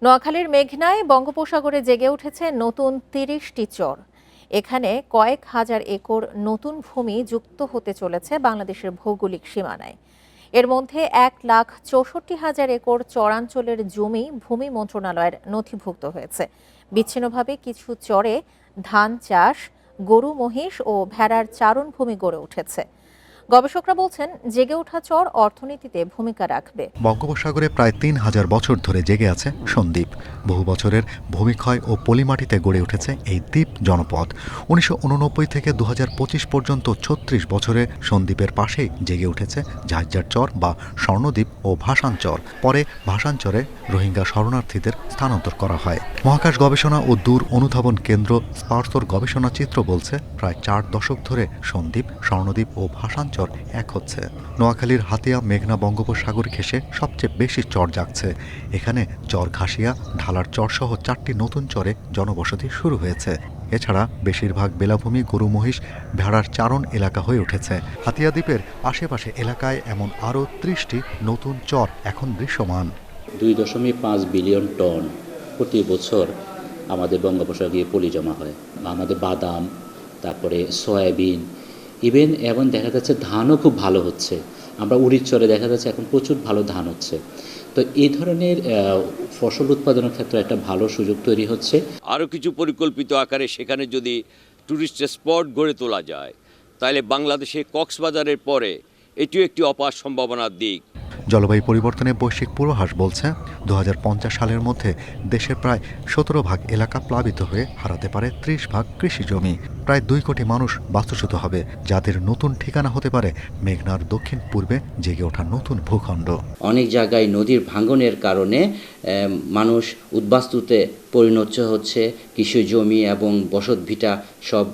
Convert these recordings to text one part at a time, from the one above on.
নোয়াখালীর মেঘনায় বঙ্গোপসাগরে জেগে উঠেছে নতুন ৩০টি চর। এখানে কয়েক হাজার একর নতুন ভূমি যুক্ত হতে চলেছে বাংলাদেশের ভৌগোলিক সীমানায়। এর মধ্যে ১,৬৪,০০০ একর চরাঞ্চলের জমি ভূমি মন্ত্রণালয়ের নথিভুক্ত হয়েছে। বিচ্ছিন্নভাবে কিছু চরে ধান চাষ, গরু মহিষ ও ভেড়ার চারণভূমি গড়ে উঠেছে। গবেষকরা বলছেন, জেগে ওঠা চর অর্থনীতিতে ভূমিকা রাখবে। বঙ্গোপসাগরে প্রায় ৩,০০০ বছর ধরে জেগে আছে সন্দ্বীপ। বহু বছরের ভূমিক্ষয় ও পলিমাটিতে গড়ে উঠেছে এই দ্বীপ জনপদ। ১৯৮৯ থেকে ২০২৫ পর্যন্ত ৩৬ বছরে সন্দ্বীপের পাশেই জেগে উঠেছে ঝাঁঝার চর বা স্বর্ণদ্বীপ ও ভাসানচর। পরে ভাসানচরে রোহিঙ্গা শরণার্থীদের স্থানান্তর করা হয়। মহাকাশ গবেষণা ও দূর অনুধাবন কেন্দ্র স্পার্সর গবেষণা চিত্র বলছে, প্রায় ৪ দশক ধরে সন্দ্বীপ, স্বর্ণদ্বীপ ও ভাসানচর এক হচ্ছে। নোয়াখালীর হাতিয়া মেঘনা বঙ্গোপসাগর ঘেঁষে সবচেয়ে বেশি চর জাগছে। এখানে চর ঘাসিয়া, ঢালার চর সহ ৪টি নতুন চরে জনবসতি শুরু হয়েছে। এছাড়া বেশিরভাগ বেলাভূমি, গরু মহিষ, ভেড়ার চারণ এলাকা হয়ে উঠেছে। হাতিয়া দ্বীপের আশেপাশে এলাকায় এমন আরও ৩০টি নতুন চর এখন দৃশ্যমান। ২.৫ বিলিয়ন টন প্রতি বছর আমাদের বঙ্গোপসাগরে পলি জমা হয়। আমাদের বাদাম, তারপরে সয়াবিন, ইভেন এবং দেখা যাচ্ছে ধানও খুব ভালো হচ্ছে। আমরা উড়ির চরে দেখা যাচ্ছে এখন প্রচুর ভালো ধান হচ্ছে। তো এই ধরনের ফসল উৎপাদনের ক্ষেত্রে একটা ভালো সুযোগ তৈরি হচ্ছে। আরও কিছু পরিকল্পিত আকারে সেখানে যদি ট্যুরিস্ট স্পট গড়ে তোলা যায়, তাহলে বাংলাদেশে কক্সবাজারের পরে এটিও একটি অপার সম্ভাবনার দিক। জলবায়ু পরিবর্তনে বৈশ্বিক পূর্বাভাস বলছে, ২০৫০ সালের মধ্যে দেশের প্রায় ১৭ ভাগ এলাকা প্লাবিত হয়ে হারাতে পারে ৩০ ভাগ কৃষি জমি। প্রায় ২ কোটি মানুষ বাস্তুচ্যুত হবে, যাদের নতুন ঠিকানা হতে পারে মেঘনার দক্ষিণ পূর্বে জেগে ওঠা নতুন ভূখণ্ড। অনেক জায়গায় নদীর ভাঙনের কারণে মানুষ উদ্বাস্তুতে পরিণত হচ্ছে, কৃষি জমি এবং বসতভিটা সব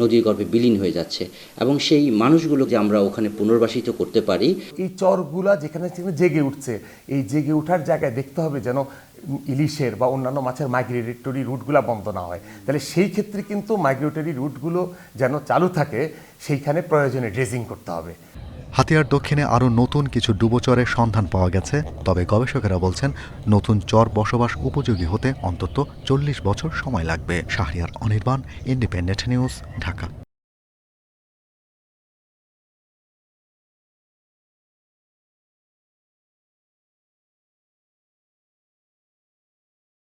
নদীর গর্ভে বিলীন হয়ে যাচ্ছে, এবং সেই মানুষগুলো যে আমরা ওখানে পুনর্বাসিত করতে পারি। এই চরগুলা যেখানে জেগে উঠছে, এই জেগে ওঠার জায়গায় দেখতে হবে যেন ইলিশের বা অন্যান্য মাছের মাইগ্রেটরি রুটগুলো বন্ধ না হয়। তাহলে সেই ক্ষেত্রে কিন্তু মাইগ্রেটরি রুটগুলো যেন চালু থাকে, সেইখানে প্রয়োজনে ড্রেজিং করতে হবে। হাতিয়ার দক্ষিণে আরও নতুন কিছু ডুবোচরের সন্ধান পাওয়া গেছে। তবে গবেষকেরা বলছেন, নতুন চর বসবাস উপযোগী হতে অন্তত ৪০ বছর সময় লাগবে। Shahriar Anirban, independent news, Dhaka.